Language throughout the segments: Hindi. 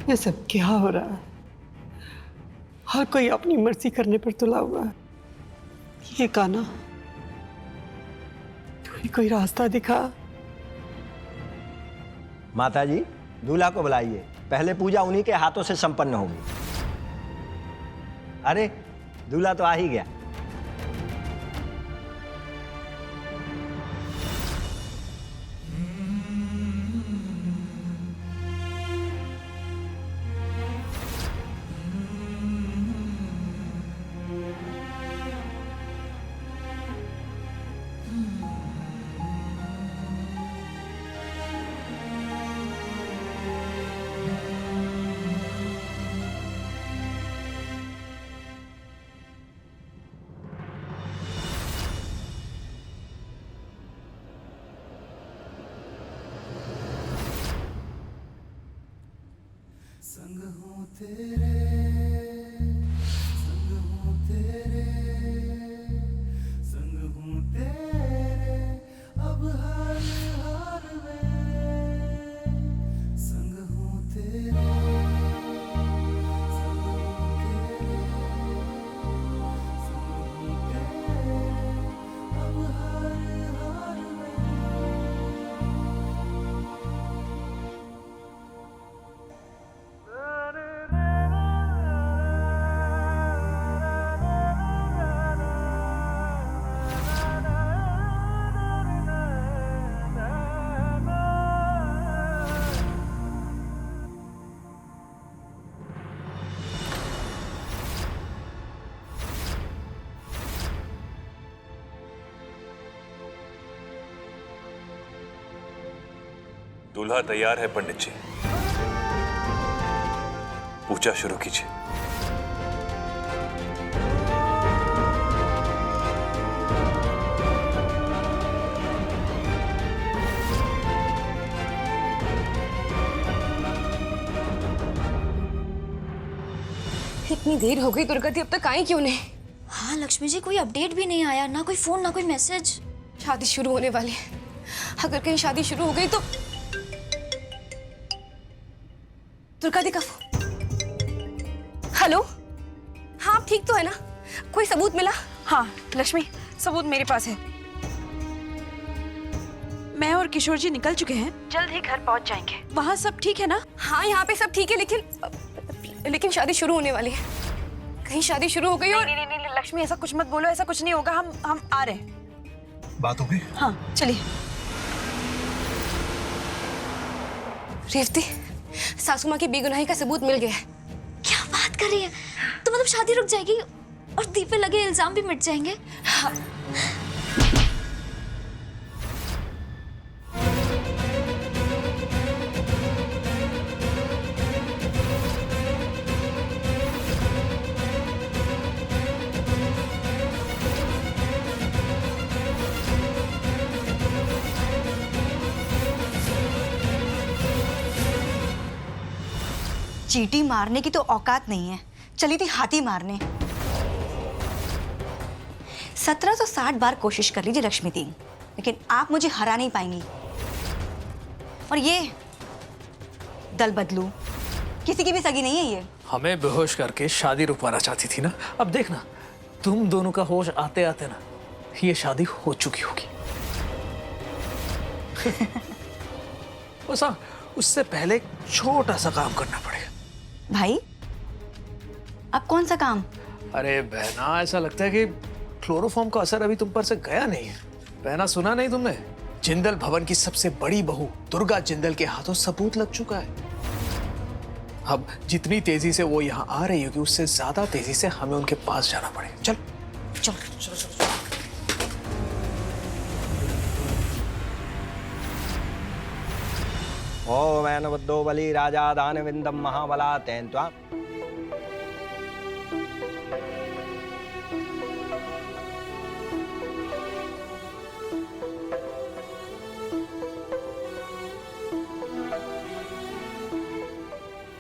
ये सब क्या हो रहा है? हर कोई अपनी मर्जी करने पर तुला हुआ है। ये काना, तू ही कोई रास्ता दिखा। माता जी, दूल्हा को बुलाइए। पहले पूजा उन्हीं के हाथों से संपन्न होगी। अरे, दूल्हा तो आ ही गया। संग हूँ तेरे, संग हूँ तेरे, संग हूँ तेरे, अब हर हाल में। संग हूँ तेरे, संग हूँ तेरे, संग हूँ तेरे, अब हर हाल में। दूल्हा तैयार है पंडित जी, पूजा शुरू कीजिए। इतनी देर हो गई दुर्गा दी, अब तक आई क्यों नहीं? हाँ लक्ष्मी जी, कोई अपडेट भी नहीं आया, ना कोई फोन ना कोई मैसेज। शादी शुरू होने वाली है, अगर कहीं शादी शुरू हो गई तो। दुर्गा दी का फोन। हेलो, हाँ आप ठीक तो है ना? कोई सबूत मिला? हाँ लक्ष्मी, सबूत मेरे पास है। मैं और किशोर जी निकल चुके हैं, जल्द ही घर पहुंच जाएंगे। वहाँ सब ठीक है ना? हाँ यहाँ पे सब ठीक है, लेकिन शादी शुरू होने वाली है। कहीं शादी शुरू हो गई और नहीं, नहीं, नहीं लक्ष्मी, ऐसा कुछ मत बोलो, ऐसा कुछ नहीं होगा। हम आ रहे हैं। बात हो गई? हाँ चलिए। रेवती, सासू माँ की बेगुनाही का सबूत मिल गया है। क्या बात कर रही है? तो मतलब शादी रुक जाएगी और दी पे लगे इल्जाम भी मिट जाएंगे? हाँ। चींटी मारने की तो औकात नहीं है, चली थी हाथी मारने। 1760 बार कोशिश कर लीजिए लक्ष्मी दी, लेकिन आप मुझे हरा नहीं पाएंगी। और ये दल बदलू किसी की भी सगी नहीं है। ये हमें बेहोश करके शादी रुकवाना चाहती थी ना। अब देखना, तुम दोनों का होश आते आते ना ये शादी हो चुकी होगी। उससे पहले एक छोटा सा काम करना पड़ेगा। भाई, अब कौन सा काम? अरे बहना, ऐसा लगता है कि क्लोरोफॉर्म का असर अभी तुम पर से गया नहीं है। बहना, सुना नहीं तुमने? जिंदल भवन की सबसे बड़ी बहू दुर्गा जिंदल के हाथों सबूत लग चुका है। अब जितनी तेजी से वो यहाँ आ रही होगी, उससे ज्यादा तेजी से हमें उनके पास जाना पड़ेगा। चल चलो चलो चलो। ओम ऐनवद्दो बलि राजा दान विंदम महाबला तैन्त्वा।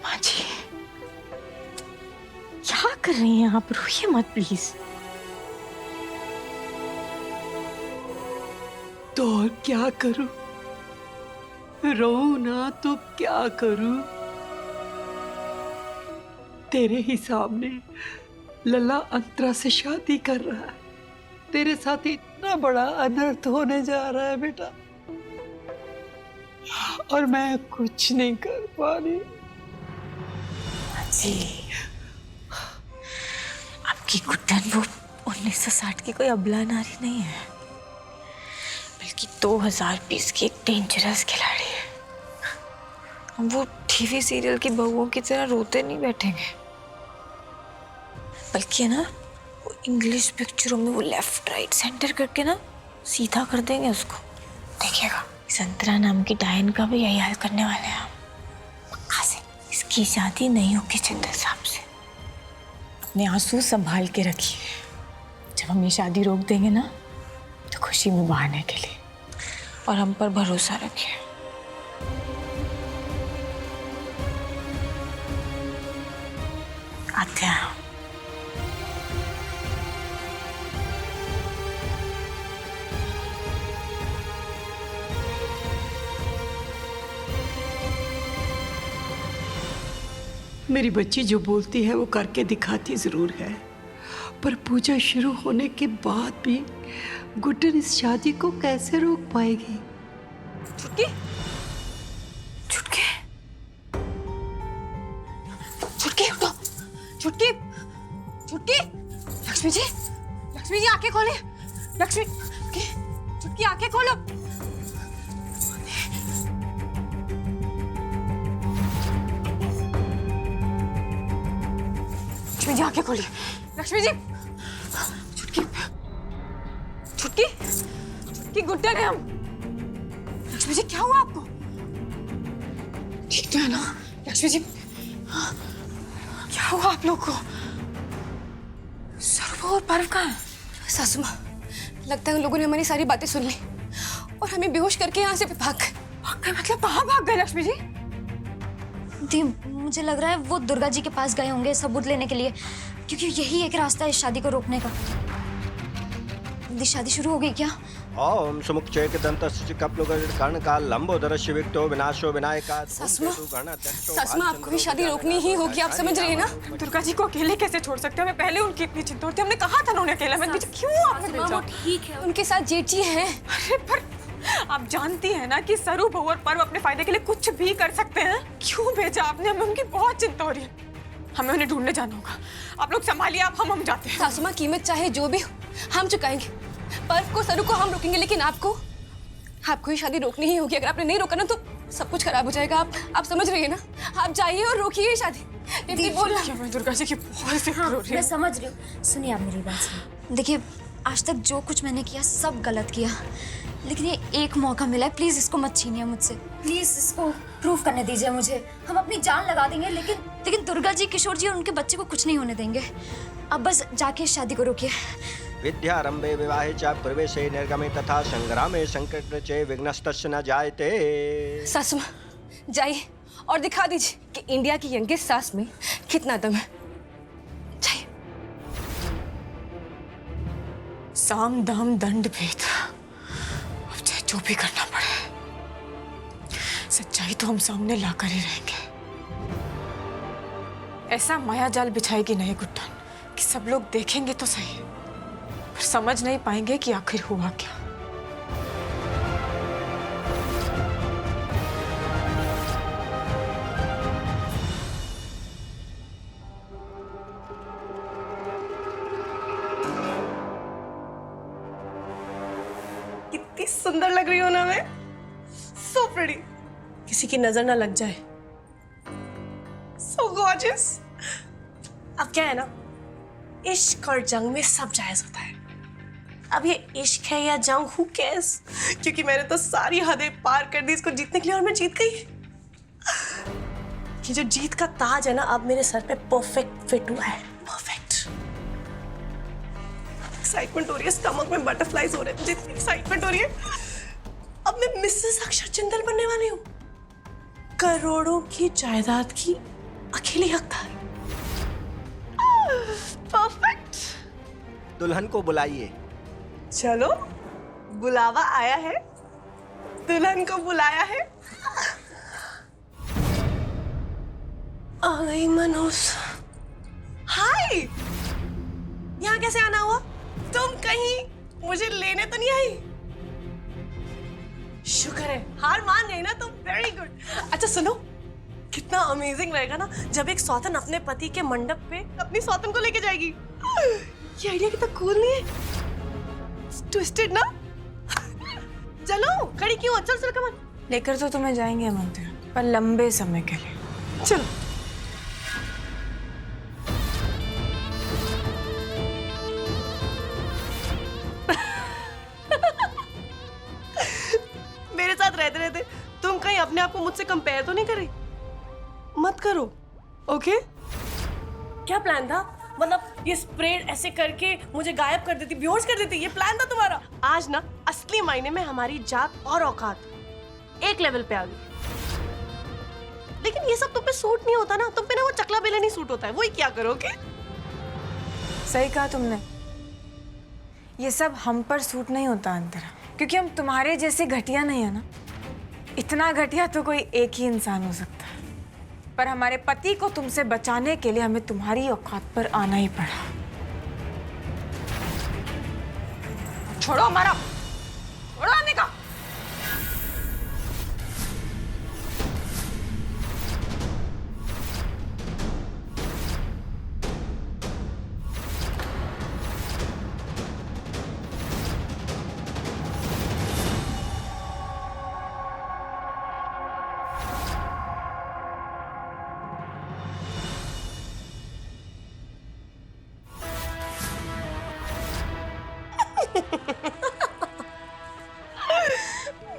माँ जी, क्या कर रही हैं आप? रोइए मत प्लीज। तो और क्या करूं? रो ना तो क्या करूं? तेरे ही सामने लल्ला अंतरा से शादी कर रहा है। तेरे साथ इतना बड़ा अनर्थ होने जा रहा है बेटा, और मैं कुछ नहीं कर पा रही। जी, आपकी गुड्डन वो 1960 की कोई अबला नारी नहीं है, बल्कि 2020 की एक डेंजरस खिलाड़ी है। हम वो टीवी सीरियल की बहुओं की तरह रोते नहीं बैठेंगे, बल्कि ना वो इंग्लिश पिक्चरों में वो लेफ्ट राइट सेंटर करके ना सीधा कर देंगे उसको। देखिएगा, संतरा नाम की डायन का भी यही हाल करने वाले हैं हम। पक्का से इसकी शादी नहीं होगी जिंदल साहब से। अपने आंसू संभाल के रखिए, जब हम ये शादी रोक देंगे ना तो खुशी में बहाने के लिए, और हम पर भरोसा रखिए। आते हैं। मेरी बच्ची जो बोलती है वो करके दिखाती जरूर है, पर पूजा शुरू होने के बाद भी गुड्डन इस शादी को कैसे रोक पाएगी? छुटकी, छुटकी, छुटकी उठो, छुटकी, छुटकी, लक्ष्मी जी आंखें खोले, लक्ष्मी, छुटकी आंखें खोलो। लक्ष्मी जी आंखें खोलिए, लक्ष्मी जी, छुटकी, छुटकी, छुटकी गुड्डन है हम। लक्ष्मी जी क्या हुआ आपको? ठीक तो है ना लक्ष्मी जी? क्या हुआ आप लोग को? सर्व और पर्व कहाँ है? सासू माँ, लगता है उन लोगों ने हमारी सारी बातें सुन ली और हमें बेहोश करके यहाँ से भाग गए। मतलब कहाँ भाग गए लक्ष्मी जी? दी, मुझे लग रहा है वो दुर्गा जी के पास गए होंगे सबूत लेने के लिए, क्योंकि यही एक रास्ता है इस शादी को रोकने का। दी, शादी शुरू हो गई क्या? ओम सुमुखचेक दंतस्य कप्लुगर्ण काल लंबोदरस्य विक्तो विनाशो विनायका। सासू माँ, आपको भी शादी रोकनी ही होगी, आप समझ रही है ना? दुर्गा जी को अकेले कैसे छोड़ सकते हो? हमें पहले उनकी इतनी चिंता होती है। हमने कहा था ना उन्हें अकेला मत, क्यों आपने भेजा? ठीक है, उनके साथ जेठी है। अरे पर आप जानती हैं ना कि सरू बहू और पर्व अपने फायदे के लिए कुछ भी कर सकते हैं। क्यों भेजा आपने? हमें उनकी बहुत चिंता हो रही है। हमें उन्हें ढूंढने जाना होगा। आप लोग संभालिए, आप हम जाते हैं। सासू माँ, कीमत चाहे जो भी हो हम चुकाएंगे। पर्व को, सरू को हम रोकेंगे, लेकिन आपको ही शादी रोकनी ही होगी। अगर आपने नहीं रोका ना तो सब कुछ खराब हो जाएगा। आप समझ रही है ना? आप जाइए और रोकिए ये शादी। मैं दुर्गा जी की बहुत फिक्र हो रही है। मैं समझ रही हूँ, सुनिए आप मेरी बात सुनिए। देखिए, आज तक जो कुछ मैंने किया सब गलत किया, लेकिन ये एक मौका मिला है, प्लीज इसको मत छीनिए मुझसे। प्लीज इसको प्रूफ करने दीजिए मुझे। हम अपनी जान लगा देंगे, लेकिन दुर्गा जी, किशोर जी और उनके बच्चे को कुछ नहीं होने देंगे। अब बस जाके इस शादी को रोकिए। विद्यारंभे विवाहे च प्रवेशे निर्गमे तथा संग्रामे संकटे च विघ्नस्तस्य न जायते। सासू माँ, जाइए और दिखा दीजिए कि इंडिया की यंगेस्ट सास में कितना दम है। जाइए। साम दाम दंड भेद, अब चाहे जो भी करना पड़े, सच्चाई तो हम सामने लाकर ही रहेंगे। ऐसा माया जाल बिछाएगी नहीं गुड्डन कि सब लोग देखेंगे तो सही, पर समझ नहीं पाएंगे कि आखिर हुआ क्या। कितनी सुंदर लग रही हो ना मैं, सो प्रिटी, किसी की नजर ना लग जाए। So gorgeous. अब क्या है ना, इश्क और जंग में सब जायज होता है। अब ये इश्क है या जंग, हु केयर्स, क्योंकि मैंने तो सारी हदें पार कर दी इसको जीतने के लिए, और मैं जीत गई। ये जो जीत का ताज है ना, अब मेरे सर पे परफेक्ट फिट हुआ है, परफेक्ट। एक्साइटमेंट हो रही है, स्टमक में बटरफ्लाईज हो रहे हैं, जितनी एक्साइटमेंट हो रही है। अब मैं मिसेस अक्षर जिंदल बनने वाली हूँ, करोड़ों की जायदाद की अकेली हकदार। परफेक्ट। दुल्हन को बुलाइए। चलो, बुलावा आया है, दुल्हन को बुलाया है। आ गई मनोज। यहाँ कैसे आना हुआ? तुम कहीं मुझे लेने तो नहीं आई? शुक्र है हार मान गई ना तुम। Very good. अच्छा सुनो, कितना अमेजिंग रहेगा ना जब एक सौतन अपने पति के मंडप पे अपनी सौतन को लेके जाएगी। ये आइडिया कितना कूल नहीं है? ट्विस्टेड ना? चलो खड़ी क्यों? चल चल कम। लेकर तो तुम्हें जाएंगे मंदिर, पर लंबे समय के लिए। चलो। मेरे साथ रहते रहते तुम कहीं अपने आप को मुझसे कंपेयर तो नहीं कर रही? मत करो, ओके? क्या प्लान था? मतलब ये स्प्रे ऐसे करके मुझे गायब कर देती, बेहोश कर देती, ये प्लान था तुम्हारा? आज ना असली मायने में हमारी जात और औकात एक लेवल पे आ गई। लेकिन ये सब तुम पे सूट नहीं होता ना, तुम पे ना वो चकला बेला नहीं सूट होता है, वही क्या करोगे? सही कहा तुमने, ये सब हम पर सूट नहीं होता अंतरा, क्योंकि हम तुम्हारे जैसे घटिया नहीं है ना। इतना घटिया तो कोई एक ही इंसान हो सकता है, पर हमारे पति को तुमसे बचाने के लिए हमें तुम्हारी औकात पर आना ही पड़ा। छोड़ो हमारा, छोड़ो आने का।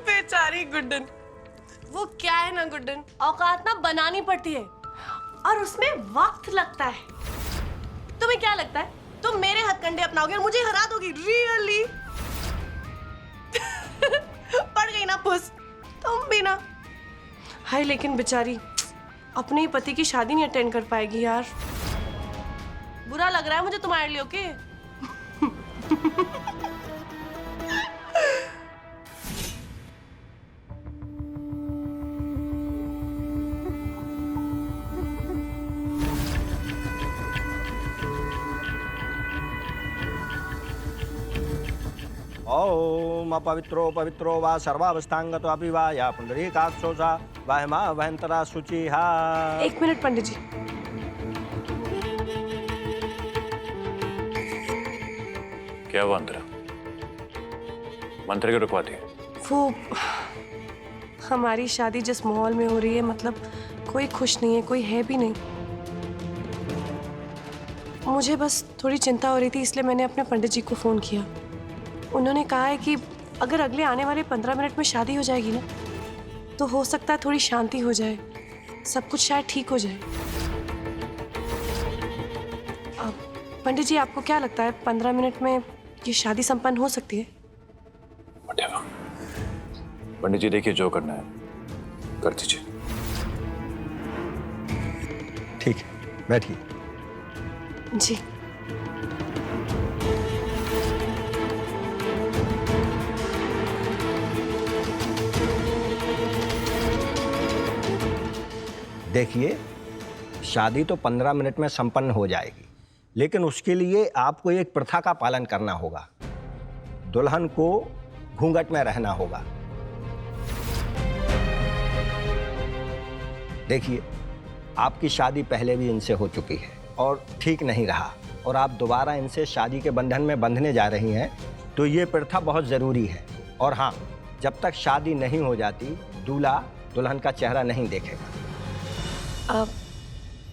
बेचारी गुड्डन, वो क्या है ना गुड्डन, औकात ना बनानी पड़ती है और उसमें वक्त लगता है। तुम्हें क्या लगता है तुम मेरे हथकंडे अपनाओगे और मुझे हरा दोगी? रियली? पड़ गई ना फुस तुम भी ना। हाय, लेकिन बेचारी अपने ही पति की शादी नहीं अटेंड कर पाएगी यार। बुरा लग रहा है मुझे तुम्हारे लिए, ओके? ओम अपवित्रो पवित्रो वा सर्वावस्थांगतो अपि वा या पुंडरीकाक्षो सा वाहमा वहंतरा शुचिहा। एक मिनट पंडित जी। क्या हुआ अंतरा? मंत्र क्यों रुकवाती है? वो हमारी शादी जिस माहौल में हो रही है, मतलब कोई खुश नहीं है, कोई है भी नहीं। मुझे बस थोड़ी चिंता हो रही थी, इसलिए मैंने अपने पंडित जी को फ़ोन किया। उन्होंने कहा है कि अगर अगले आने वाले 15 मिनट में शादी हो जाएगी ना, तो हो सकता है थोड़ी शांति हो जाए, सब कुछ शायद ठीक हो जाए। अब पंडित जी, आपको क्या लगता है 15 मिनट में ये शादी संपन्न हो सकती है? पंडित जी देखिए, जो करना है कर दीजिए। ठीक है, बैठिए। जी। देखिए, शादी तो 15 मिनट में संपन्न हो जाएगी, लेकिन उसके लिए आपको एक प्रथा का पालन करना होगा। दुल्हन को घूंघट में रहना होगा। देखिए, आपकी शादी पहले भी इनसे हो चुकी है और ठीक नहीं रहा, और आप दोबारा इनसे शादी के बंधन में बंधने जा रही हैं, तो ये प्रथा बहुत ज़रूरी है। और हाँ, जब तक शादी नहीं हो जाती, दूल्हा दुल्हन का चेहरा नहीं देखेगा। अब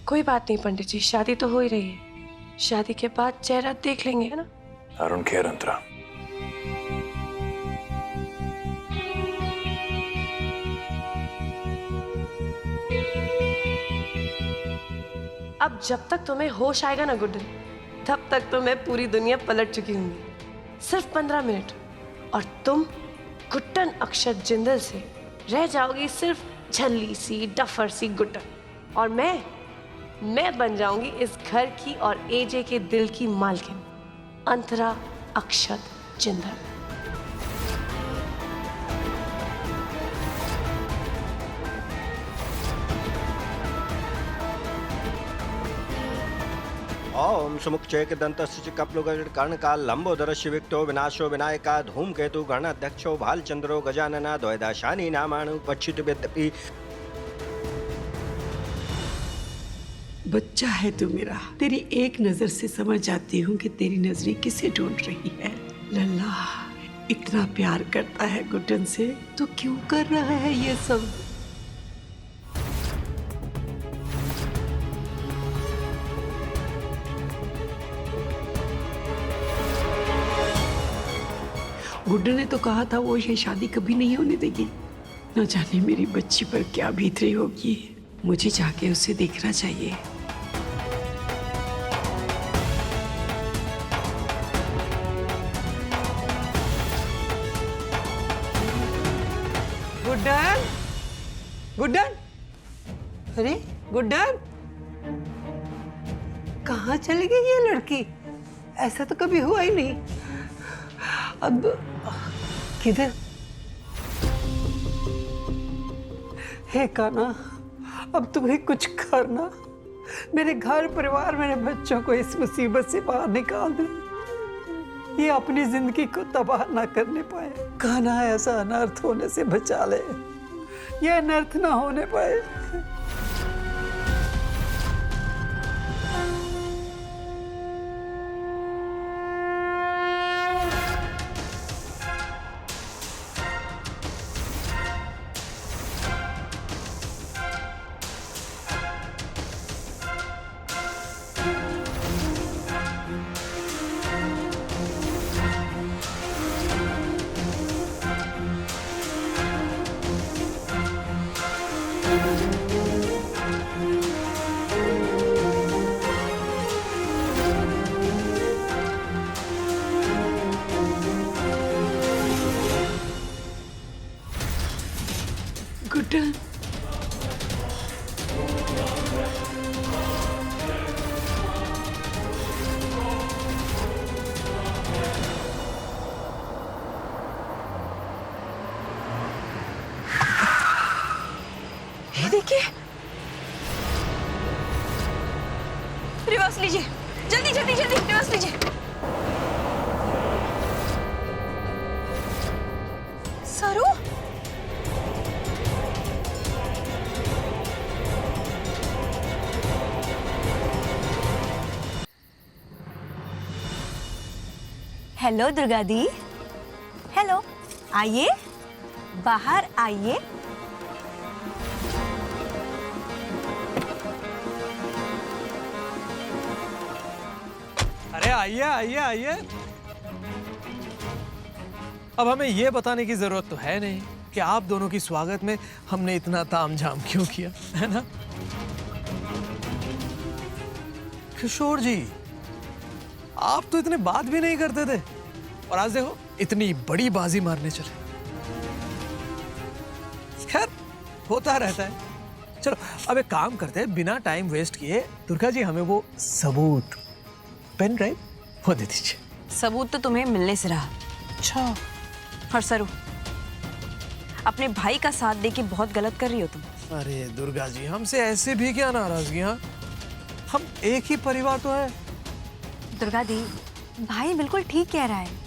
कोई बात नहीं पंडित जी, शादी तो हो ही रही है, शादी के बाद चेहरा देख लेंगे, है ना? अरुण खेर अंतरा, अब जब तक तुम्हें होश आएगा ना गुड्डन, तब तक तो मैं पूरी दुनिया पलट चुकी हूँ। सिर्फ 15 मिनट और तुम गुड्डन अक्षत जिंदल से रह जाओगी सिर्फ झल्ली सी, डफर सी गुड्डन, और मैं बन जाऊंगी इस घर की और एजे के दिल की मालकिन, अंतरा अक्षत जिंदल। ओम सुमुखचेक दंतस्य कप्लुगण कर्णकाल लंबोदरस्य विक्तो विनाशो विनायका धूमकेतु गणाध्यक्षो भालचंद्रो गजानना द्वैदाशानी नामाणु पच्युत विद्यपि। बच्चा है तू मेरा, तेरी एक नजर से समझ जाती हूँ कि तेरी नजरें किसे ढूंढ रही है। लल्ला इतना प्यार करता है गुड्डन से तो क्यों कर रहा है ये सब? गुड्डन ने तो कहा था वो ये शादी कभी नहीं होने देगी। न जाने मेरी बच्ची पर क्या बीत रही होगी। मुझे जाके उसे देखना चाहिए। गुड्डन, गुड्डन, अरे गुड्डन, कहाँ चली गई ये लड़की? ऐसा तो कभी हुआ ही नहीं। अब किधर? हे कान्हा, अब तुम्हें कुछ करना, मेरे घर परिवार मेरे बच्चों को इस मुसीबत से बाहर निकाल दे। ये अपनी जिंदगी को तबाह ना करने पाए। कान्हा ऐसा अनर्थ होने से बचा ले, ये अनर्थ ना होने पाए। गुड्डन, ये देखिए, रिवर्स लीजिए, जल्दी जल्दी जल्दी रिवर्स लीजिए। सरू, हेलो दुर्गा दी, हेलो, आइए बाहर आइए। अरे आइए आइए आइए। अब हमें ये बताने की जरूरत तो है नहीं कि आप दोनों की स्वागत में हमने इतना तामझाम क्यों किया, है ना? किशोर जी, आप तो इतने बात भी नहीं करते थे और आज देखो इतनी बड़ी बाजी मारने चले। खैर होता रहता है। चलो अब एक काम करते हैं, बिना टाइम वेस्ट किए दुर्गा जी हमें वो सबूत, पेन ड्राइव वो दे दीजिए। सबूत तो तुम्हें मिलने से रहा। अच्छा, और सरू, अपने भाई का साथ दे के बहुत गलत कर रही हो तुम। अरे दुर्गा जी, हमसे ऐसे भी क्या नाराजगियां? हम एक ही परिवार तो है। दुर्गा दी, भाई बिल्कुल ठीक कह रहा है।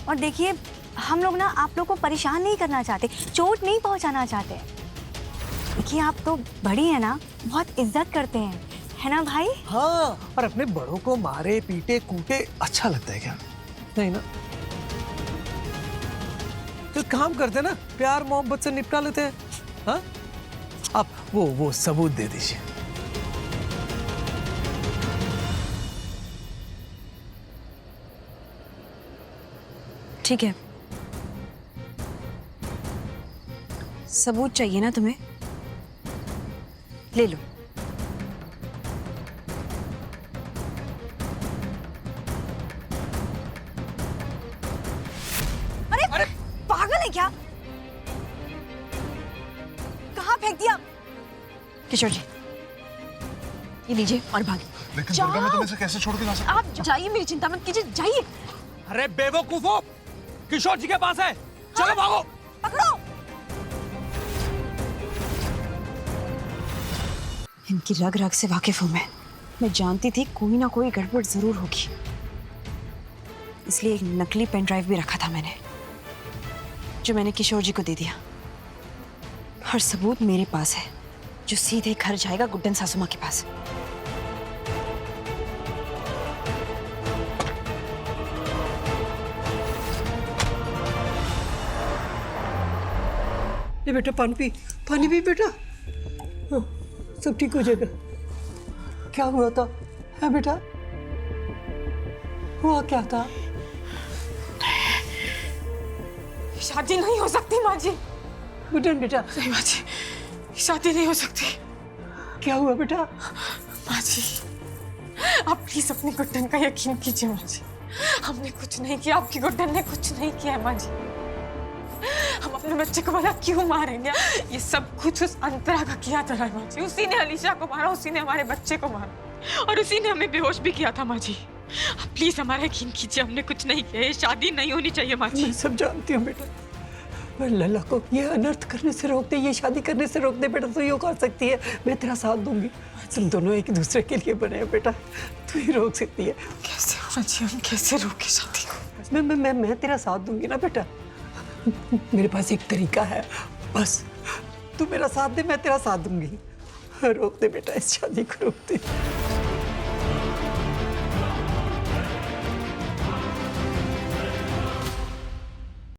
और देखिए, हम लोग ना आप लोग को परेशान नहीं करना चाहते, चोट नहीं पहुंचाना चाहते। देखिए आप तो बड़ी है ना, बहुत इज्जत करते हैं, है ना भाई? हाँ, और अपने बड़ों को मारे पीटे कूटे अच्छा लगता है क्या? नहीं ना? तो काम करते ना, प्यार मोहब्बत से निपटा लेते हैं। हाँ, आप वो सबूत दे दीजिए। ठीक है, सबूत चाहिए ना तुम्हें, ले लो। अरे पागल है क्या? कहाँ फेंक दिया? किशोर जी, ये लीजिए और भागिए। लेकिन दुर्गा, मैं तुम्हें कैसे छोड़ के जा सकता? आप जाइए, मेरी चिंता मत कीजिए, जाइए। अरे बेवकूफो, किशोर जी के पास है, चलो भागो। पकड़ो। इनकी रग रग से वाकिफ हूं मैं। मैं जानती थी कोई ना कोई गड़बड़ जरूर होगी, इसलिए एक नकली पेन ड्राइव भी रखा था मैंने, जो मैंने किशोर जी को दे दिया। हर सबूत मेरे पास है, जो सीधे घर जाएगा गुड्डन सासू माँ के पास। ले बेटा पानी पी बेटा। हाँ, सब ठीक हो जाएगा। क्या हुआ था? है बेटा, हुआ क्या था? शादी नहीं हो सकती माँ जी। गुड्डन बेटा, नहीं माँ जी, शादी नहीं हो सकती। क्या हुआ बेटा? माँ जी, आप प्लीज अपनी गुड्डन का यकीन कीजिए माँ जी। हमने कुछ नहीं किया, आपकी गुड्डन ने कुछ नहीं किया है माँ जी। हम अपने बच्चे को भला क्यों मारेंगे? ये सब कुछ उस अंतरा का किया था माँ जी। उसी ने अलीशा को मारा, उसी ने हमारे बच्चे को मारा, और उसी ने हमें बेहोश भी किया था माँ जी। आप प्लीज हमारा यकीन कीजिए, हमने कुछ नहीं किया। ये शादी नहीं होनी चाहिए माँ जी। मैं सब जानती हूँ बेटा, पर लल्ला को ये अनर्थ करने से रोक दे, ये शादी करने से रोक दे बेटा। तू यो कर सकती है, मैं तेरा साथ दूंगी। तुम दोनों एक दूसरे के लिए बने हैं बेटा, तू ही रोक सकती है। कैसे माँ जी, हम कैसे रोके शादी को? मैं तेरा साथ दूंगी ना बेटा। मेरे पास एक तरीका है, बस तू मेरा साथ दे, मैं तेरा साथ दूंगी। रोक दे बेटा, इस शादी को रोक दे।